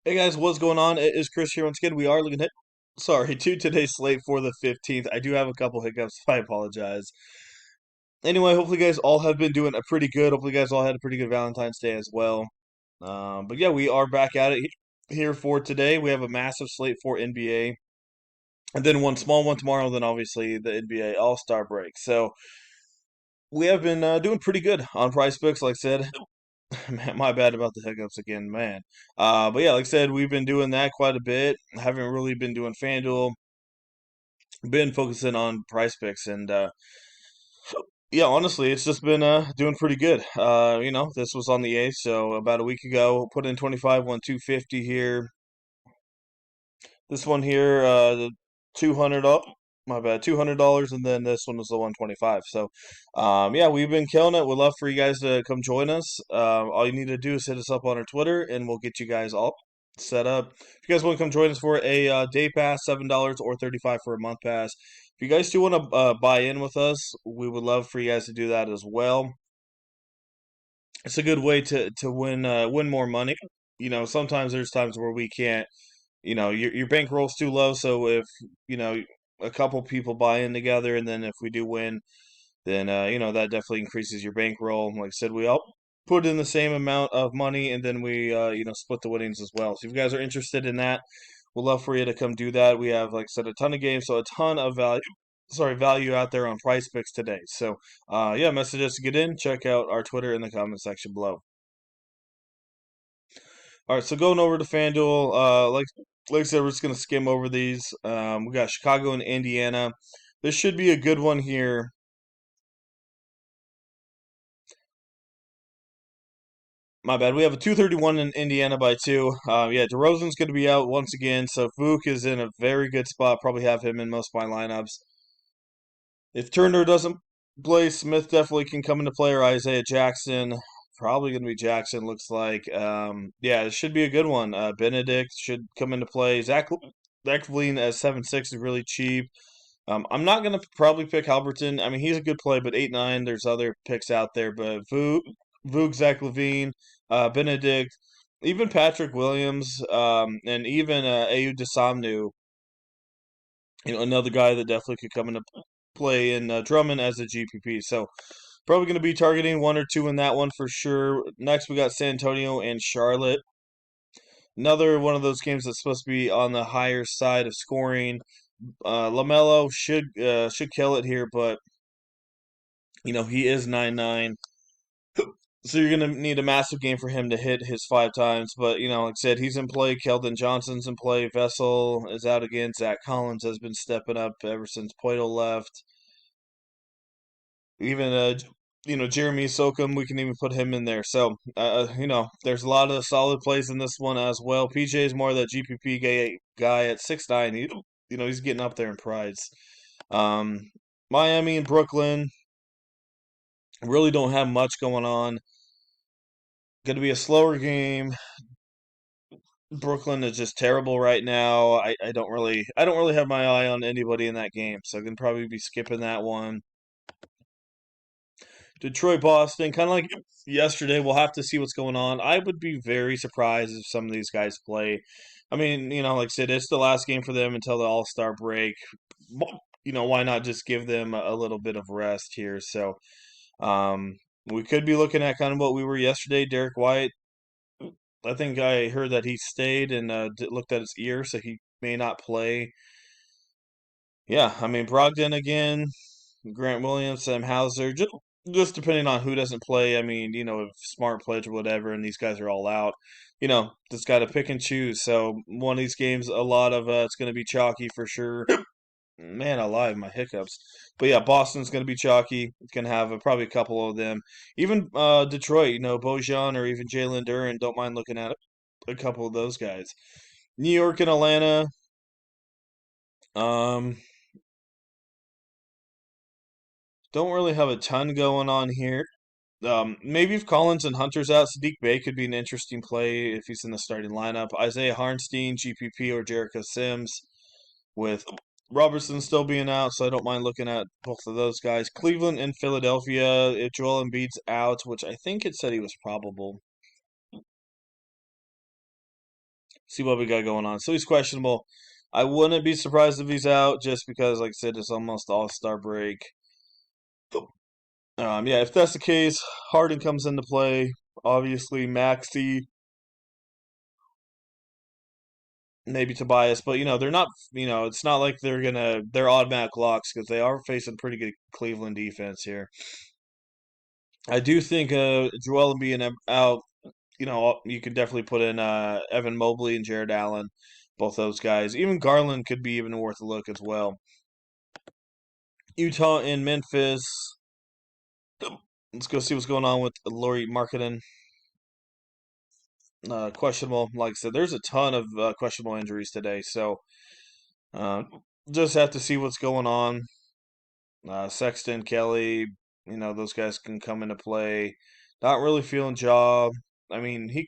Hey guys, what's going on? It is Chris here once again. We are looking at, to today's slate for the 15th. I do have a couple hiccups. I apologize. Anyway, hopefully you guys all have been doing a pretty good. Hopefully you guys all had a pretty good Valentine's Day as well. But yeah, we are back at it here for today. We have a massive slate for NBA, and then one small one tomorrow. Then obviously the NBA All-Star break. So we have been doing pretty good on PrizePicks. Like I said, man, my bad about the hiccups again, man. But yeah, like I said, we've been doing that quite a bit. Haven't really been doing Fanduel. Been focusing on Price Picks, and yeah, honestly, it's just been doing pretty good. This was on the 8th, so about a week ago, put in 25, won 250 here. This one here, the 200 up. My bad, $200, and then this one was the 125. So, yeah, we've been killing it. We'd love for you guys to come join us. All you need to do is hit us up on our Twitter, and we'll get you guys all set up. If you guys want to come join us for a day pass, $7 or 35 for a month pass. If you guys do want to buy in with us, we would love for you guys to do that as well. It's a good way to win more money. Sometimes there's times where we can't. Your bankroll's too low, so if you know a couple people buy in together, and then if we do win, then that definitely increases your bankroll. Like I said, we all put in the same amount of money, and then we split the winnings as well. So if you guys are interested in that, we'd love for you to come do that. We have, like I said, a ton of games, so a ton of value out there on Price Picks today. So yeah, message us to get in. Check out our Twitter in the comment section below. All right, so going over to FanDuel, like I said, we're just gonna skim over these. We got Chicago and Indiana. This should be a good one here. My bad. We have a 231 in Indiana by two. Yeah, DeRozan's going to be out once again, so Vuk is in a very good spot. Probably have him in most of my lineups. If Turner doesn't play, Smith definitely can come into play, or Isaiah Jackson. Probably going to be Jackson, looks like. Yeah, it should be a good one. Benedict should come into play. Zach Vleen as 7.6 is really cheap. I'm not going to probably pick Halberton. I mean, he's a good play, but 8.9, there's other picks out there. But Vuk, Zach Levine, Benedict, even Patrick Williams, and even Ayu Desamnu, another guy that definitely could come into play, in Drummond as a GPP. So probably going to be targeting one or two in that one for sure. Next, we got San Antonio and Charlotte. Another one of those games that's supposed to be on the higher side of scoring. Lamelo should kill it here, but he is 9.9, so you're gonna need a massive game for him to hit his 5 times. But like I said, he's in play. Keldon Johnson's in play. Vessel is out again. Zach Collins has been stepping up ever since Poito left. Even Jeremy Sokum, we can even put him in there. So there's a lot of solid plays in this one as well. PJ is more of that GPP guy at 6'9". He's getting up there in price. Um, Miami and Brooklyn really don't have much going on. Going to be a slower game. Brooklyn is just terrible right now. I don't really have my eye on anybody in that game, so I can probably be skipping that one. Detroit Boston, kind of like yesterday. We'll have to see what's going on. I would be very surprised if some of these guys play. I mean, like I said, it's the last game for them until the All Star break. Why not just give them a little bit of rest here? So, um, we could be looking at kind of what we were yesterday. Derek White, I think I heard that he stayed and looked at his ear, so he may not play. Yeah, I mean Brogdon again, Grant Williams, Sam Hauser, just depending on who doesn't play. I mean, if Smart plays or whatever, and these guys are all out, just got to pick and choose. So one of these games, a lot of it's going to be chalky for sure. Man alive, my hiccups. But yeah, Boston's going to be chalky. It's going to have probably a couple of them. Even Detroit, Bojan or even Jalen Duren, don't mind looking at a couple of those guys. New York and Atlanta. Um, don't really have a ton going on here. Maybe if Collins and Hunter's out, Sadiq Bey could be an interesting play if he's in the starting lineup. Isaiah Harnstein, GPP, or Jericho Sims, with Robertson still being out, so I don't mind looking at both of those guys. Cleveland and Philadelphia, if Joel Embiid's out, which I think it said he was probable. See what we got going on. So he's questionable. I wouldn't be surprised if he's out just because, like I said, it's almost All-Star break. Yeah, if that's the case, Harden comes into play. Obviously, Maxey, maybe Tobias, but they're not. It's not like they're automatic locks because they are facing pretty good Cleveland defense here. I do think Joel Embiid out. You could definitely put in Evan Mobley and Jared Allen, both those guys. Even Garland could be even worth a look as well. Utah and Memphis. Let's go see what's going on with Laurie Marketing. Questionable. Like I said, there's a ton of questionable injuries today, so uh, just have to see what's going on. Sexton, Kelly, those guys can come into play. Not really feeling Ja. I mean, he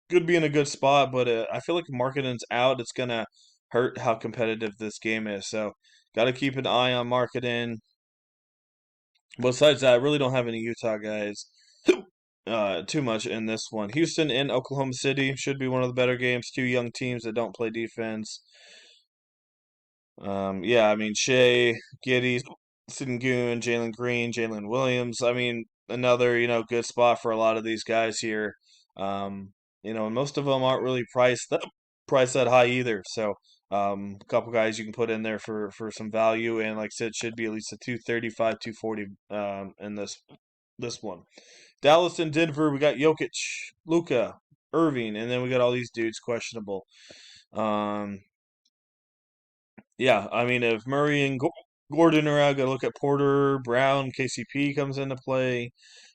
could be in a good spot, but I feel like if Marketing's out, it's gonna hurt how competitive this game is. So, got to keep an eye on Marketing. Besides that, I really don't have any Utah guys too much in this one. Houston and Oklahoma City should be one of the better games. Two young teams that don't play defense. Yeah, I mean Shea, Giddy, Sengun, Jalen Green, Jalen Williams. I mean another good spot for a lot of these guys here. And most of them aren't really priced that high either. So a couple guys you can put in there for some value, and like I said, should be at least a 235, 240 in this one. Dallas and Denver, we got Jokic, Luka, Irving, and then we got all these dudes questionable. Um, yeah, I mean, if Murray and Gordon are out, got to look at Porter, Brown, KCP comes into play.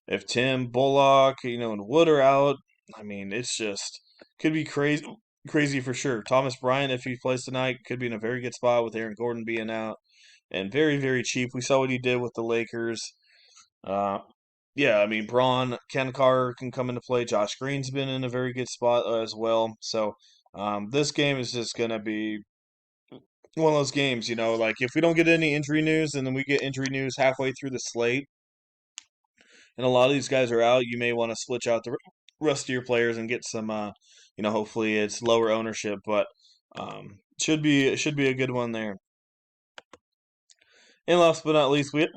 If Tim, Bullock, and Wood are out, I mean, it's just could be crazy for sure. Thomas Bryant, if he plays tonight, could be in a very good spot with Aaron Gordon being out and very, very cheap. We saw what he did with the Lakers. Uh, yeah, I mean, Braun, Ken Carr can come into play. Josh Green's been in a very good spot as well. So this game is just going to be one of those games, like if we don't get any injury news and then we get injury news halfway through the slate and a lot of these guys are out, you may want to switch out the rest of your players and get some, hopefully it's lower ownership, but should be a good one there. And last but not least, we have,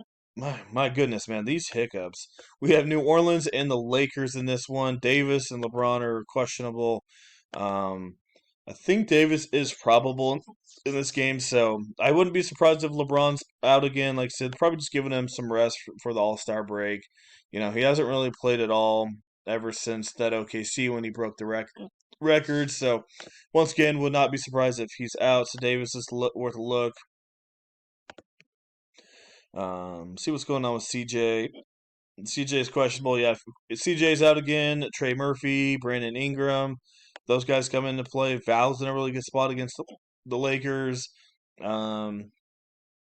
my goodness, man, these hiccups. We have New Orleans and the Lakers in this one. Davis and LeBron are questionable. Um, I think Davis is probable in this game, so I wouldn't be surprised if LeBron's out again. Like I said, probably just giving him some rest for the All Star break. He hasn't really played at all ever since that OKC when he broke the record. So once again, would not be surprised if he's out. So Davis is worth a look. See what's going on with CJ. CJ is questionable. Yeah, if CJ's out again. Trey Murphy, Brandon Ingram, those guys come into play. Val's in a really good spot against the Lakers. Yeah,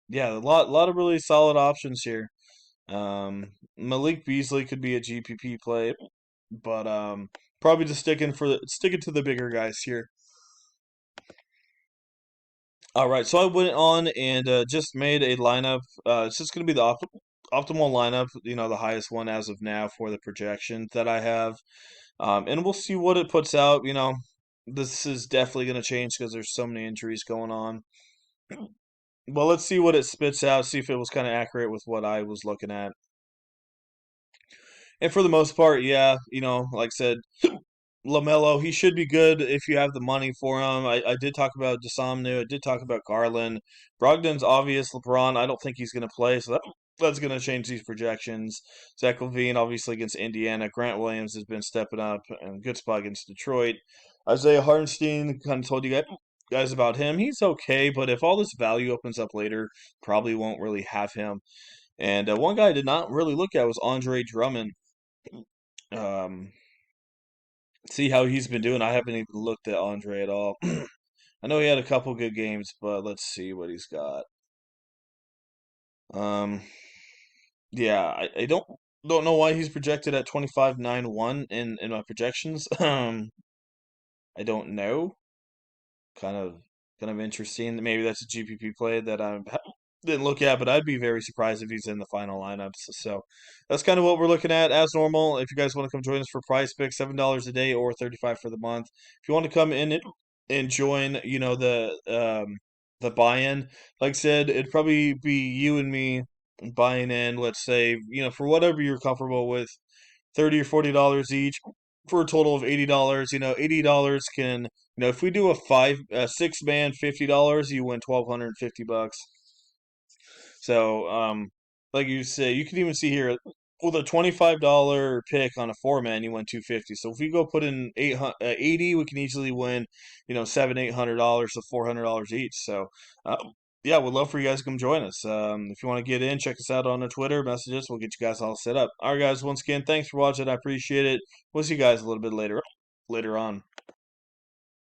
a lot of really solid options here. Malik Beasley could be a GPP play, but probably just sticking to the bigger guys here. All right, so I went on and just made a lineup. It's just going to be the optimal lineup, the highest one as of now for the projection that I have. And we'll see what it puts out. This is definitely going to change because there's so many injuries going on. Well, let's see what it spits out, see if it was kind of accurate with what I was looking at. And for the most part, yeah, like I said, LaMelo, he should be good if you have the money for him. I did talk about Desomnu. I did talk about Garland. Brogdon's obvious. LeBron, I don't think he's going to play, so that's going to change these projections. Zach LaVine, obviously, against Indiana. Grant Williams has been stepping up and good spot against Detroit. Isaiah Hartenstein, kind of told you guys about him. He's okay, but if all this value opens up later, probably won't really have him. And one guy I did not really look at was Andre Drummond. Um, see how he's been doing. I haven't even looked at Andre at all. I know he had a couple good games, but let's see what he's got. Um, yeah, I don't know why he's projected at 25.91 in my projections. I don't know. Kind of interesting. Maybe that's a GPP play that I didn't look at, but I'd be very surprised if he's in the final lineups. So that's kind of what we're looking at as normal. If you guys want to come join us for PrizePicks, $7 a day or 35 for the month. If you want to come in and join, the buy-in. Like I said, it'd probably be you and me buying in, let's say, for whatever you're comfortable with, $30 or $40 each for a total of $80. $80 can, if we do a 6 man $50, you win 1,250 bucks. So, like you say, you can even see here with a $25 pick on a 4 man, you win 250. So if we go put in 80, we can easily win, $700-800, so $400 each. So, yeah, we'd love for you guys to come join us. If you want to get in, check us out on our Twitter, message us. We'll get you guys all set up. All right, guys. Once again, thanks for watching. I appreciate it. We'll see you guys a little bit later on.